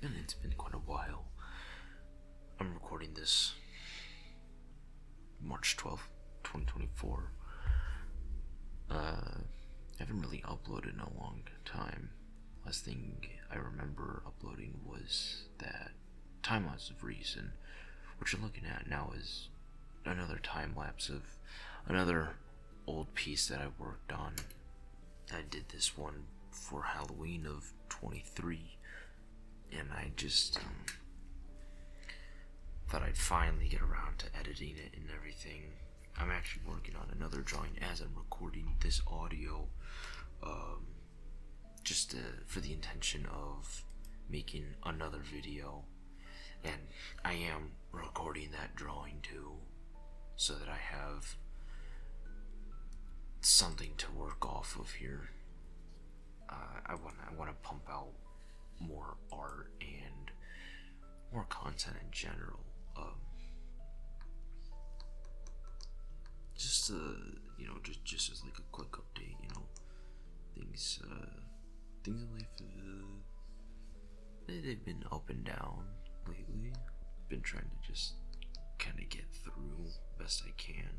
and it's been quite a while. I'm recording this March 12th, 2024. I haven't really uploaded in a long time. Last thing I remember uploading was that time-lapse of Reason. What you're looking at now is another time-lapse of another old piece that I worked on. I did this one for Halloween of 23, and I just thought I'd finally get around to editing it and everything. I'm actually working on another drawing as I'm recording this audio, just for the intention of making another video, and I am recording that drawing too, so that I have something to work off of here. I want to pump out more art and more content in general. Just just as like a quick update, things in life, they've been up and down lately. Been trying to just kind of get through best I can.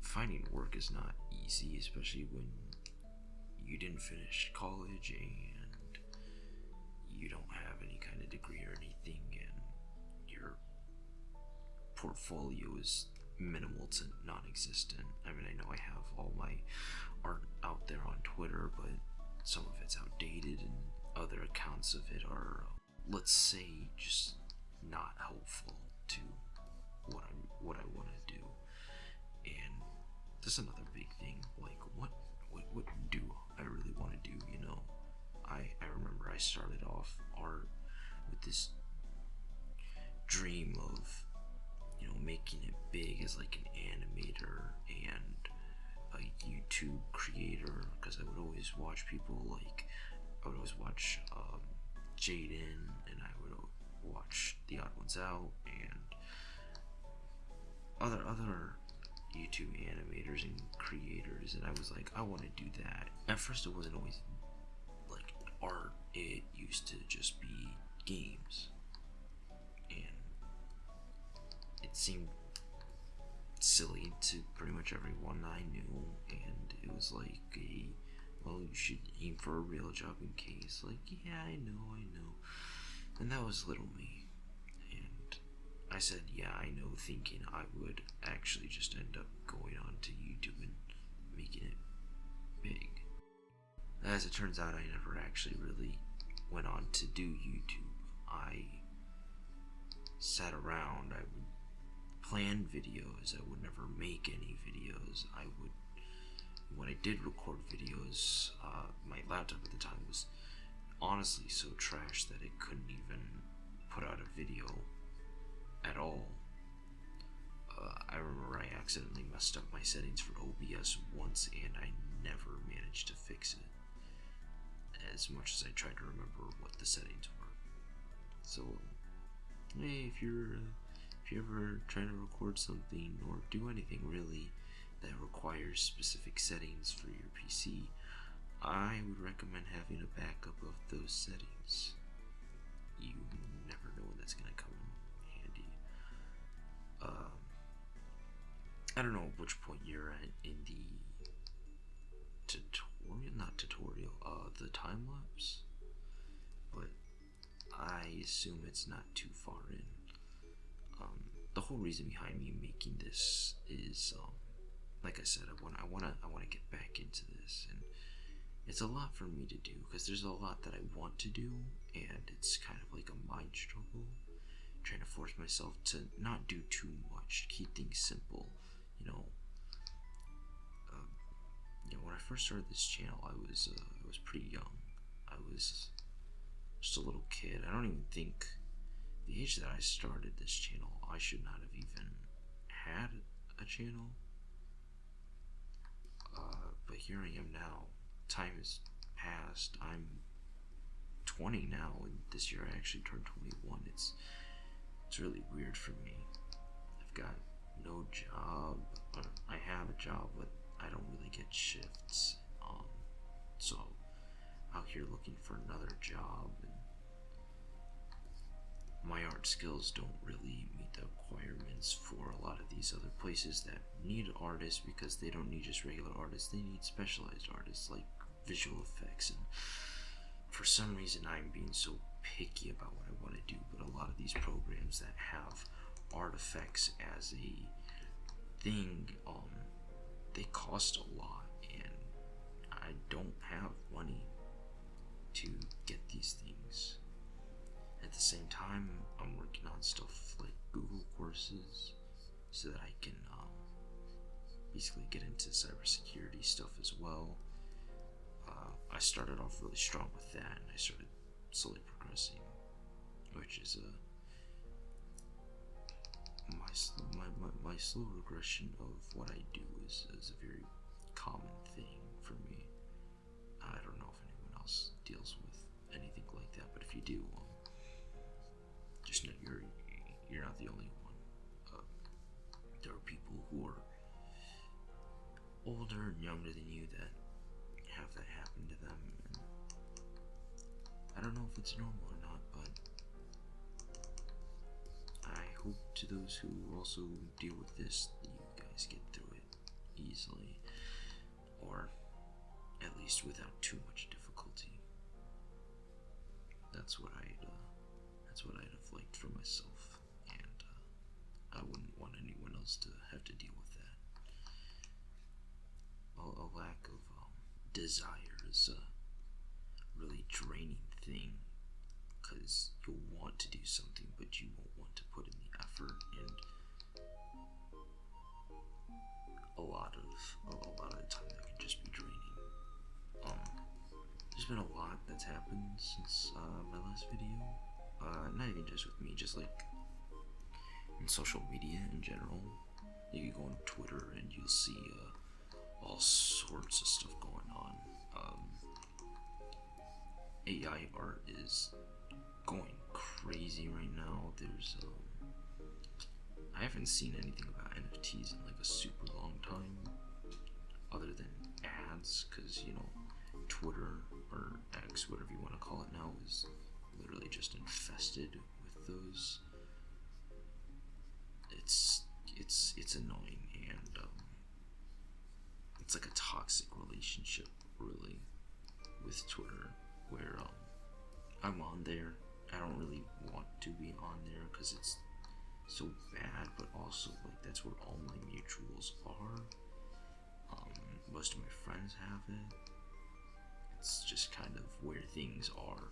Finding work is not easy, especially when you didn't finish college and you don't have any kind of degree or anything, and your portfolio is minimal to non-existent. I mean, I know I have all my art out there on Twitter, but some of it's outdated and other accounts of it are, let's say, just not helpful to what I want to do. And that's another big thing, like what do I really want to do, I remember I started off art with this dream of making it big as like an animator and a YouTube creator, because I would always watch people like, I would always watch Jaden, and I would watch The Odd Ones Out and other YouTube animators and creators, and I was like, I want to do that. At first it wasn't always like art, it used to just be games, and it seemed silly to pretty much everyone I knew, and it was like well, you should aim for a real job in case, like, yeah, I know, and that was little me, and I said, yeah, I know, thinking I would actually just end up going on to YouTube and making it big. As it turns out, I never actually really went on to do YouTube. I sat around, I would plan videos, I would never make any videos. When I did record videos, my laptop at the time was honestly so trash that it couldn't even put out a video at all. I remember I accidentally messed up my settings for OBS once, and I never managed to fix it, as much as I tried to remember what the settings were. So, hey, if you're ever trying to record something or do anything really that requires specific settings for your PC, I would recommend having a backup of those settings. You never know when that's going to come in handy. I don't know which point you're at in the the time lapse, but I assume it's not too far in. The whole reason behind me making this is, like I said, I want to get back into this, and it's a lot for me to do because there's a lot that I want to do, and it's kind of like a mind struggle, trying to force myself to not do too much, keep things simple. When I first started this channel, I was pretty young. I was just a little kid. I don't even think the age that I started this channel, I should not have even had a channel. But here I am now. Time has passed. I'm 20 now, and this year I actually turned 21. It's really weird for me. I've got no job. I have a job, but I don't really get shifts. So out here looking for another job, and my art skills don't really meet the requirements for a lot of these other places that need artists, because they don't need just regular artists, they need specialized artists like visual effects. And for some reason I'm being so picky about what I want to do, but a lot of these programs that have artifacts as a thing, they cost a lot, and I don't have money to get these things. At the same time, I'm working on stuff like Google courses so that I can basically get into cybersecurity stuff as well. I started off really strong with that, and I started slowly progressing, which is my slow regression of what I do is a very common thing for me. I don't know if anyone else deals with anything like that, but if you do, just know you're not the only one. There are people who are older and younger than you that have that happen to them, and I don't know if it's normal or not, but I hope to those who also deal with this that you guys get through it easily, or at least without too much difficulty. That's what I'd have liked for myself, and I wouldn't want anyone else to have to deal with that. A lack of desire is a really draining thing, because you'll want to do something, but you won't want to put in the effort, and a lot of the time that can just be draining. There's been a lot that's happened since my last video. Not even just with me, just like in social media in general. You can go on Twitter and you'll see all sorts of stuff going on. AI art is going crazy right now. There's I haven't seen anything about NFTs in like a super long time, other than ads, because Twitter or X, whatever you want to call it now, is literally just infested with those. It's annoying, and it's like a toxic relationship, really, with Twitter, where I'm on there. I don't really want to be on there because it's so bad, but also like that's where all my mutuals are. Most of my friends have it. It's just kind of where things are,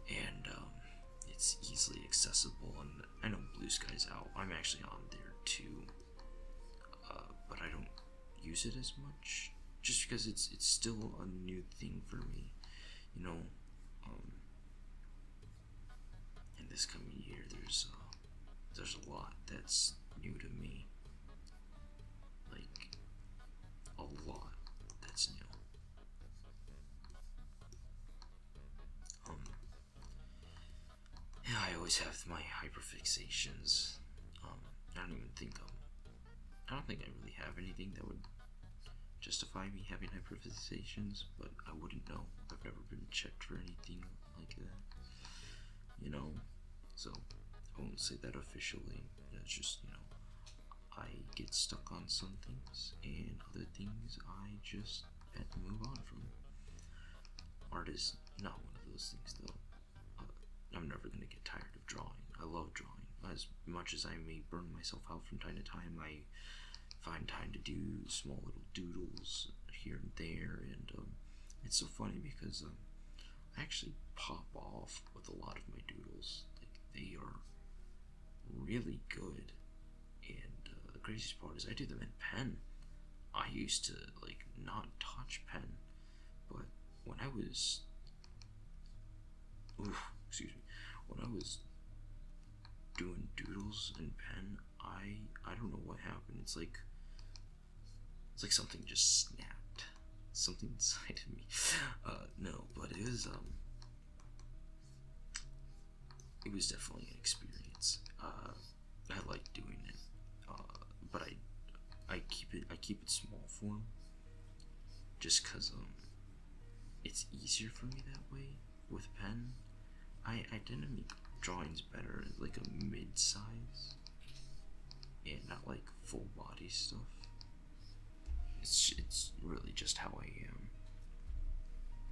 and it's easily accessible. And I know Blue Sky's out. I'm actually on there too, but I don't use it as much, just because it's still a new thing for me. In this coming year, there's a lot that's new to me, like a lot that's new. Yeah, I always have my hyperfixations. I don't think I really have anything that would justify me having hyperfixations, but I wouldn't know. I've never been checked for anything like that, so I won't say that officially. It's just, I get stuck on some things, and other things I just had to move on from. Art is not one of those things, though. I'm never going to get tired of drawing. I love drawing. As much as I may burn myself out from time to time, I find time to do small little doodles here and there, and it's so funny because I actually pop off with a lot of my doodles. Like, they are really good, and the craziest part is I do them in pen. I used to like not touch pen, but when I was when I was doing doodles in pen, I don't know what happened. It's like something just snapped. Something inside of me. No, but it was definitely an experience. I like doing it, but I keep it small form, just cause it's easier for me that way with pen. I didn't make drawing's better, like a mid-size, and not like full body stuff. It's really just how I am.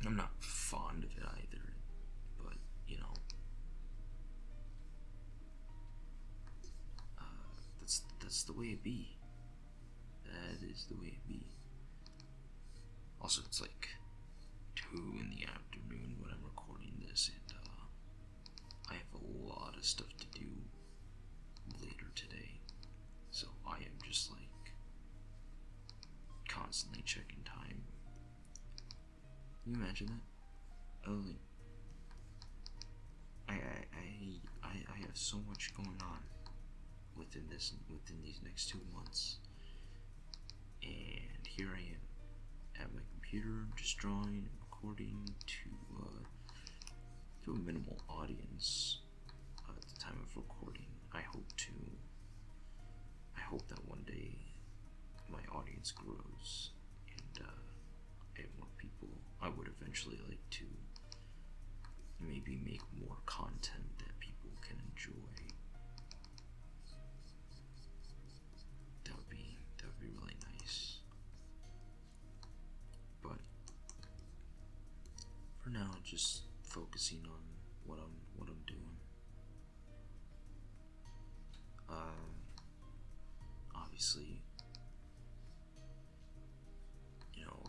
I'm not fond of it either, but you know, that's the way it be. That is the way it be. Also, it's like 2 in the afternoon when I'm recording this, and I have a lot of stuff to do later today, so I am just like constantly checking time. Can you imagine that? Oh, like, I have so much going on within these next 2 months, and here I am at my computer, just drawing and recording to a minimal audience at the time of recording. I hope that one day my audience grows and I have more people. I would eventually like to maybe make more content that people can enjoy. That would be really nice. But for now, just focusing on what I'm doing. Obviously, you know,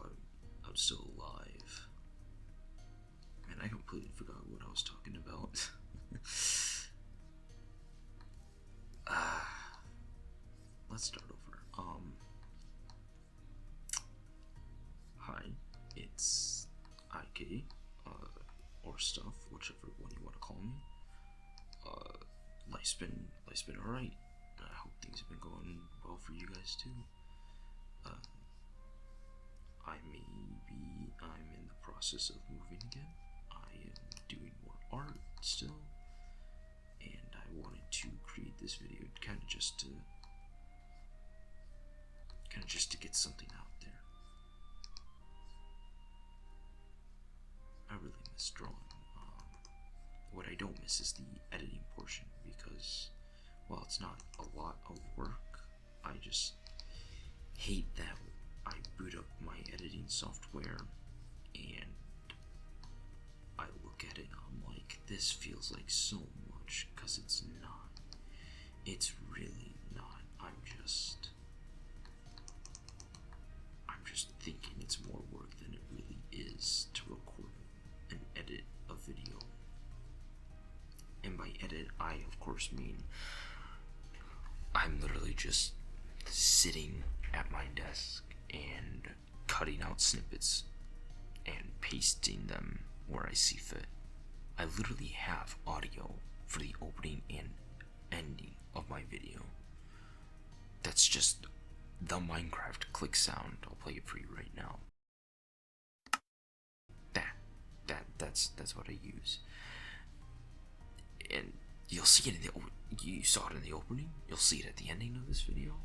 I'm still alive. Man, I completely forgot what I was talking about. Let's start over. Hi, it's IK, or stuff, whichever one you want to call me. Life's been alright. I hope things have been going well for you guys too. I'm in the process of moving again. I am doing more art still, and I wanted to create this video kind of just to get something out there. I really miss drawing. What I don't miss is the editing portion, because while it's not a lot of work, I just hate that I boot up my editing software and I look at it and I'm like, this feels like so much, because it's not. It's really not. I'm just thinking it's more work than it really is to record and edit a video. And by edit, I of course mean I'm literally just sitting at my desk and cutting out snippets and pasting them where I see fit. I literally have audio for the opening and ending of my video. That's just the Minecraft click sound. I'll play it for you right now. That's what I use. And you'll see it you saw it in the opening. You'll see it at the ending of this video.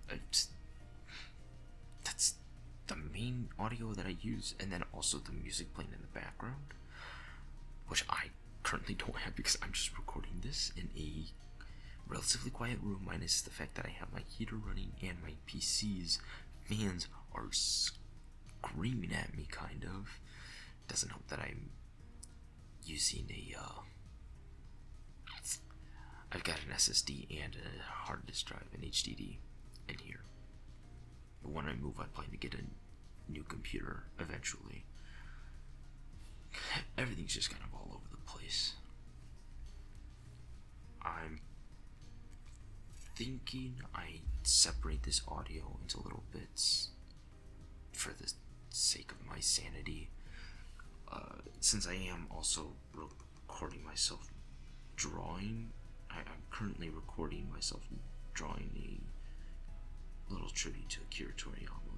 That's the main audio that I use, and then also the music playing in the background, which I currently don't have because I'm just recording this in a relatively quiet room, minus the fact that I have my heater running and my PC's fans are screaming at me, kind of. Doesn't help that I'm using I've got an SSD and a hard disk drive, an HDD in here. But when I move, I plan to get a new computer eventually. Everything's just kind of all over the place. I'm thinking I separate this audio into little bits for the sake of my sanity. Since I am also recording myself drawing, I'm currently recording myself drawing a little tribute to Akira Toriyama.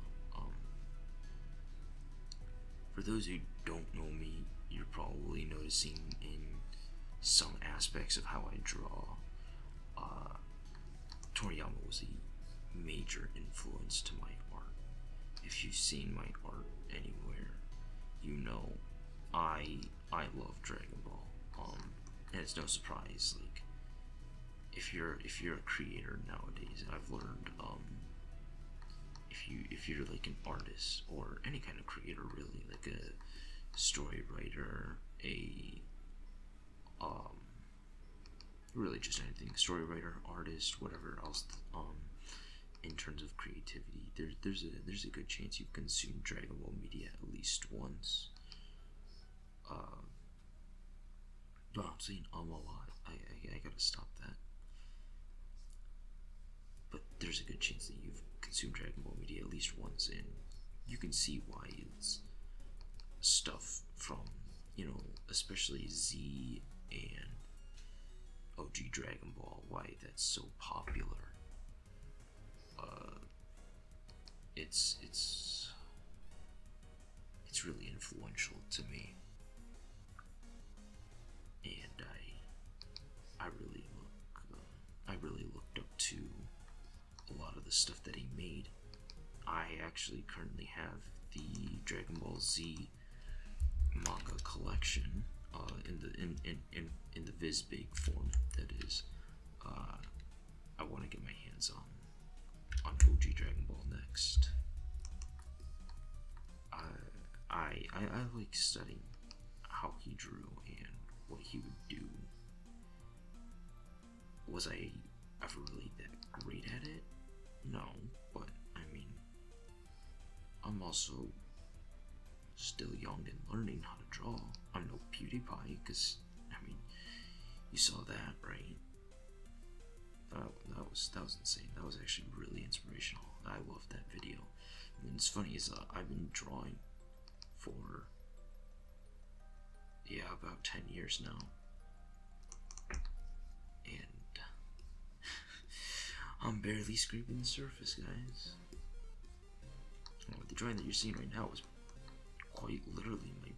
For those who don't know me, you're probably noticing in some aspects of how I draw, Toriyama was a major influence to my art. If you've seen my art anywhere, you know I love Dragon Ball. and it's no surprise. Like, if you're a creator nowadays, I've learned, if you're like an artist or any kind of creator, really, like a story writer, a really just anything, story writer, artist, whatever else, in terms of creativity, there's a good chance you've consumed Dragon Ball media at least once. No, I'm saying a lot. I gotta stop that. But there's a good chance that you've consumed Dragon Ball media at least once, and you can see why it's stuff from, especially Z and OG Dragon Ball, why that's so popular. It's really influential to me, and I really looked up to a lot of the stuff that he made. I actually currently have the Dragon Ball Z manga collection, in the Visbig form, that is. I want to get my hands on OG Dragon Ball next. I like studying how he drew and what he would do. Was I ever really that great at it? No, but I mean, I'm also still young and learning how to draw. I'm no PewDiePie, because, I mean, you saw that, right? That was insane. That was actually really inspirational. I loved that video. And it's funny is I've been drawing for about 10 years now, and I'm barely scraping the surface, guys. The drawing that you're seeing right now is quite literally my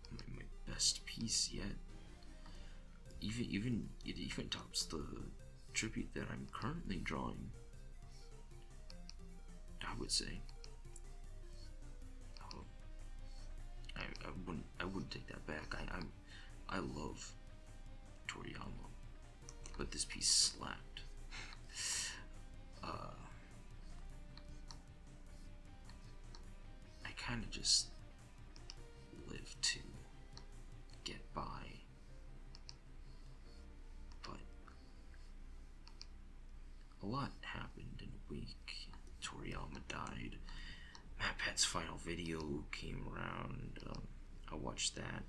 best piece yet. It even tops the tribute that I'm currently drawing, I would say. I wouldn't take that back. I love Toriyama, but this piece slapped. I kind of just live to get by, but a lot happened in a week. Toriyama died. MatPat's final video came around. I watched that.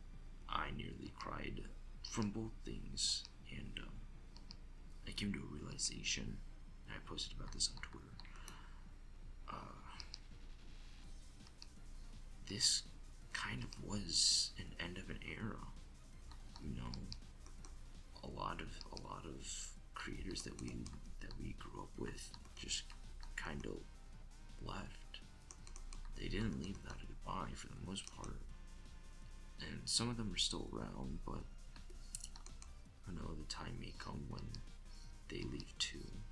I nearly cried from both things, and I came to a realization. I posted about this on Twitter. This kind of was an end of an era. A lot of creators that we grew up with just kind of left. They didn't leave without a goodbye for the most part, and some of them are still around, but I know the time may come when they leave too.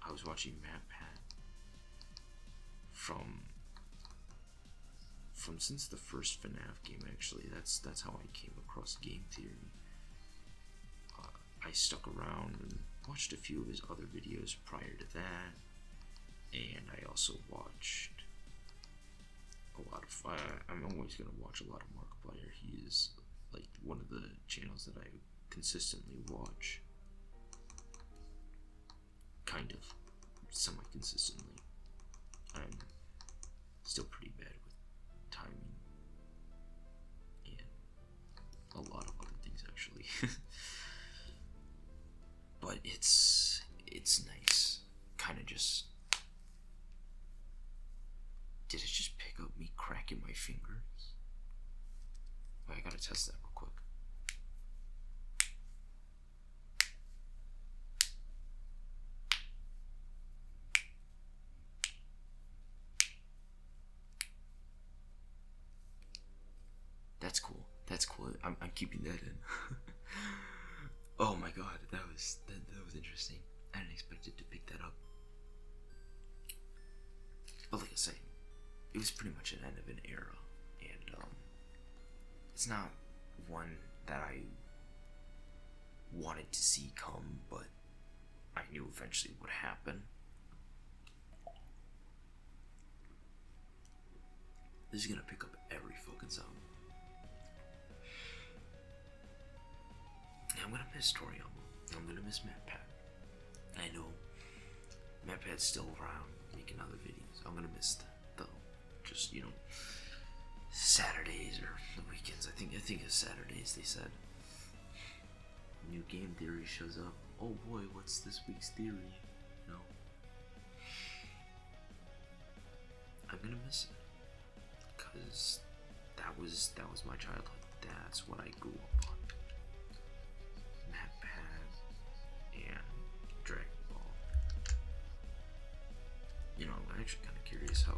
I was watching MatPat from since the first FNAF game. Actually, that's how I came across game theory. I stuck around and watched a few of his other videos prior to that, and I also watched a lot of. I'm always gonna watch a lot of Markiplier. He is like one of the channels that I consistently watch, kind of semi-consistently. I'm still pretty bad with timing and a lot of other things, actually. But it's nice. Kind of just. Did it just pick up me cracking my fingers? Wait, I gotta test that real quick. That's cool. That's cool. I'm keeping that in. Oh my god, that was interesting. I didn't expect it to pick that up. But like I say, it was pretty much an end of an era, and it's not one that I wanted to see come, but I knew eventually would happen. This is gonna pick up every fucking sound. I'm gonna miss Toriyama. I'm gonna miss MatPat. I know MatPat's still around making other videos. I'm gonna miss that though. Just, you know, Saturdays or the weekends. I think it's Saturdays, they said. New game theory shows up. Oh boy, what's this week's theory? No. I'm gonna miss it. Cause that was my childhood. That's what I grew up on. MatPat and Dragon Ball. You know, I'm actually kind of curious how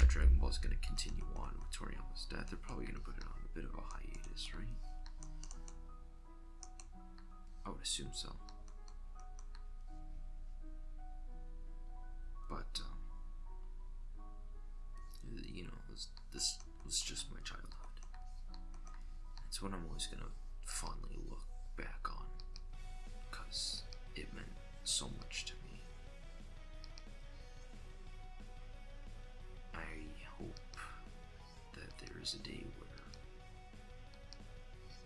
Dragon Ball is going to continue on with Toriyama's death. They're probably going to put it on a bit of a hiatus, right? I would assume so. But, you know, this was just my childhood. It's what I'm always going to fondly look back on, because it meant so much to me. I hope that there is a day where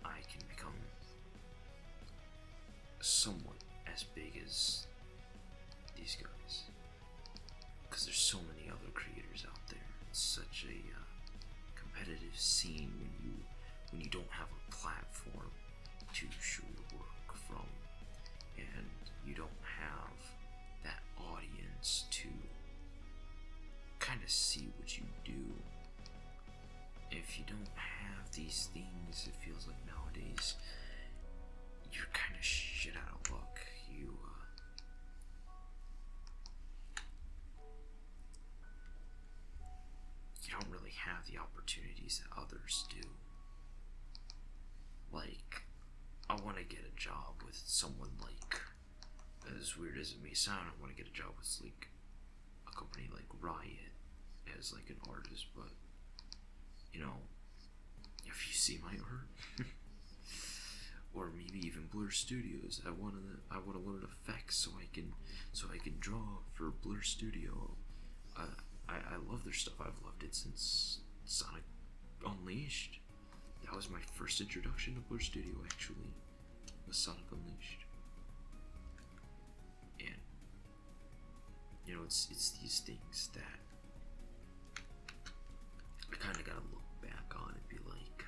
I can become somewhat as big as these guys, because there's so many other creators out there. It's such a competitive scene when you don't have a platform to show your work from, and you don't have that audience to kind of see what you do. If you don't have these things, it feels like nowadays you're kind of shit out of luck. You don't really have the opportunities that others do. Like, I want to get a job with someone like, as weird as it may sound, I want to get a job with like a company like Riot as like an artist, but you know, if you see my art, or maybe even Blur Studios, I want to learn effects so I can draw for Blur Studio. I love their stuff. I've loved it since Sonic Unleashed. That was my first introduction to Blur Studio, actually, was Sonic Unleashed. And you know, it's these things that I kind of gotta look back on and be like,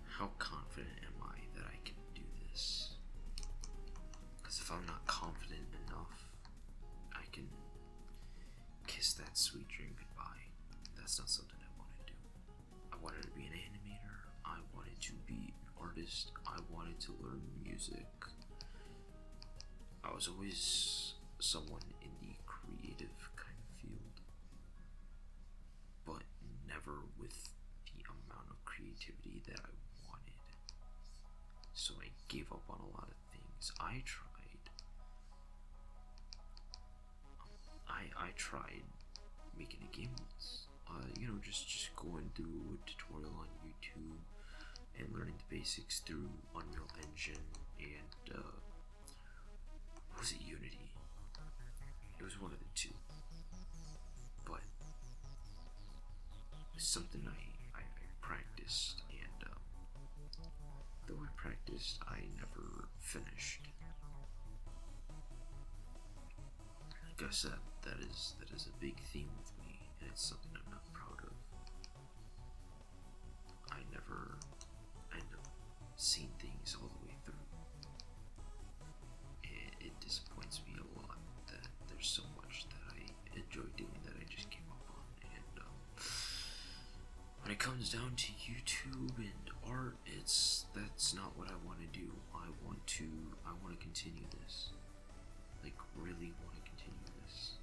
how confident am I that I can do this? Because if I'm not confident enough, I can kiss that sweet dream goodbye. That's not something I want to do. I wanted to be an animator. I wanted to be an artist. I wanted to learn music. I was always someone in the creative kind of field, but never with the amount of creativity that I wanted. So I gave up on a lot of things. I tried making a game once. You know, just going through a tutorial on YouTube and learning the basics through Unreal Engine and was it Unity? It was one of the two. But it's something I practiced, and though I practiced, I never finished. Like I said, that is a big theme with me, and it's something I'm not proud of. I never end up seeing things all the way through. It disappoints me a lot that there's so much that I enjoy doing that I just gave up on. And when it comes down to YouTube and art, that's not what I want to do. I want to continue this. Like, really want to continue this.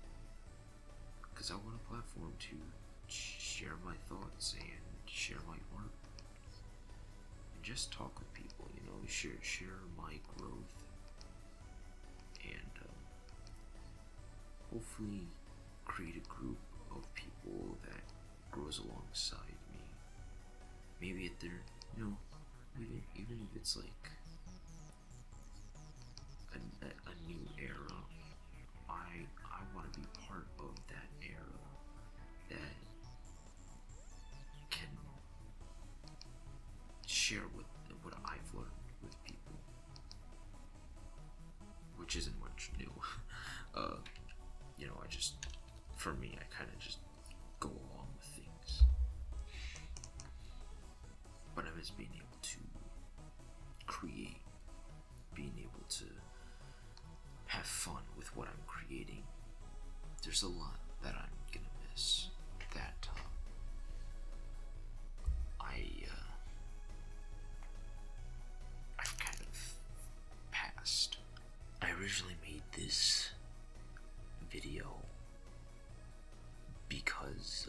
Because I want a platform to share my thoughts and share my art. And just talk with people, you know, share my growth. And hopefully create a group of people that grows alongside me maybe if they're, even if it's like a new era, I want to be part of that era that can share what I've learned with people, which isn't much new. I just, for me, I kind of just go along with things. But I miss being able to create, being able to have fun with what I'm creating. There's a lot that I'm gonna miss that I've kind of passed. I originally made this video because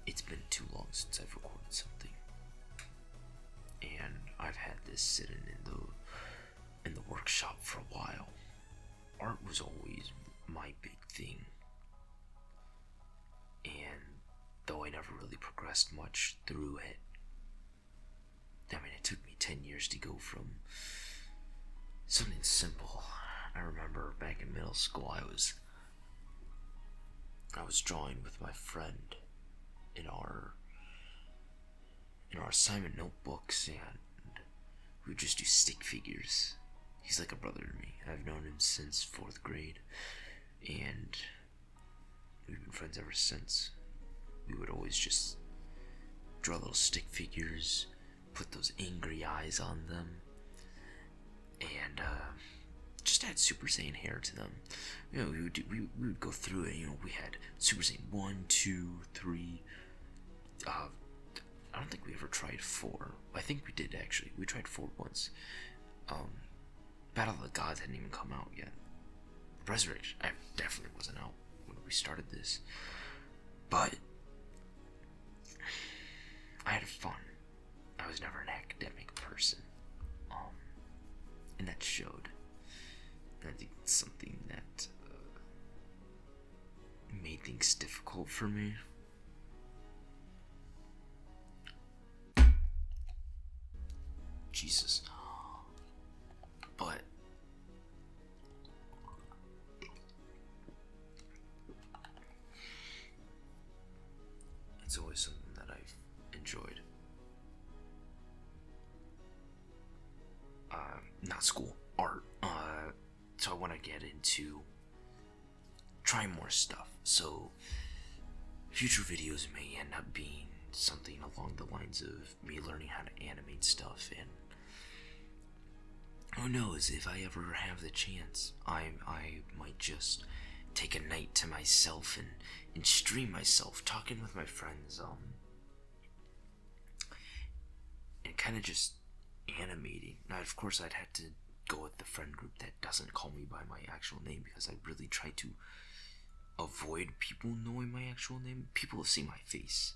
it's been too long since I've recorded something, and I've had this sitting in the workshop for a while. Art was always my big thing, and though I never really progressed much through it, it took me 10 years to go from something simple. I remember back in middle school, I was drawing with my friend in our assignment notebooks, and we would just do stick figures. He's like a brother to me. I've known him since 4th grade, and we've been friends ever since. We would always just draw little stick figures, put those angry eyes on them, and just add Super Saiyan hair to them. We would go through it. We had Super Saiyan 1, 2, 3. I don't think we ever tried 4. I think we did, actually. We tried 4 once. Battle of the Gods hadn't even come out yet. Resurrection, I definitely wasn't out when we started this. But I had fun. I was never an academic person. And that showed. And I think it's something that made things difficult for me. Jesus. But it's always something that I've enjoyed. Not school, art. So I want to get into trying more stuff. So future videos may end up being something along the lines of me learning how to animate stuff, and who knows, if I ever have the chance, I might just take a night to myself and stream myself talking with my friends, and kind of just animating. Now, of course, I'd have to go with the friend group that doesn't call me by my actual name, because I really try to avoid people knowing my actual name. People will see my face.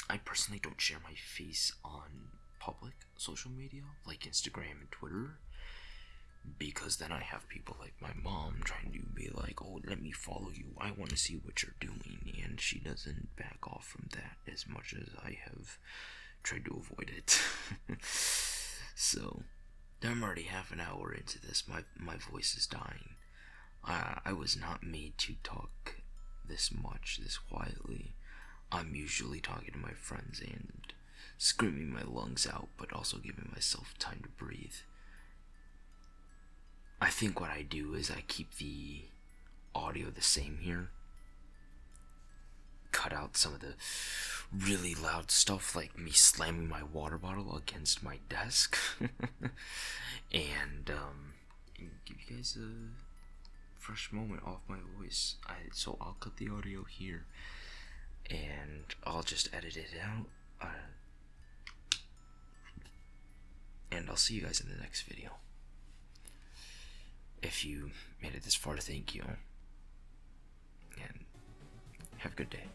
I personally don't share my face on public social media like Instagram and Twitter, because then I have people like my mom trying to be like, oh, let me follow you, I want to see what you're doing, and she doesn't back off from that as much as I have tried to avoid it. So I'm already half an hour into this. My voice is dying. I was not made to talk this much, this quietly. I'm usually talking to my friends and screaming my lungs out, but also giving myself time to breathe. I think what I do is I keep the audio the same here. Cut out some of the really loud stuff, like me slamming my water bottle against my desk. and give you guys a fresh moment off my voice. So I'll cut the audio here, and I'll just edit it out. And I'll see you guys in the next video. If you made it this far, thank you. And have a good day.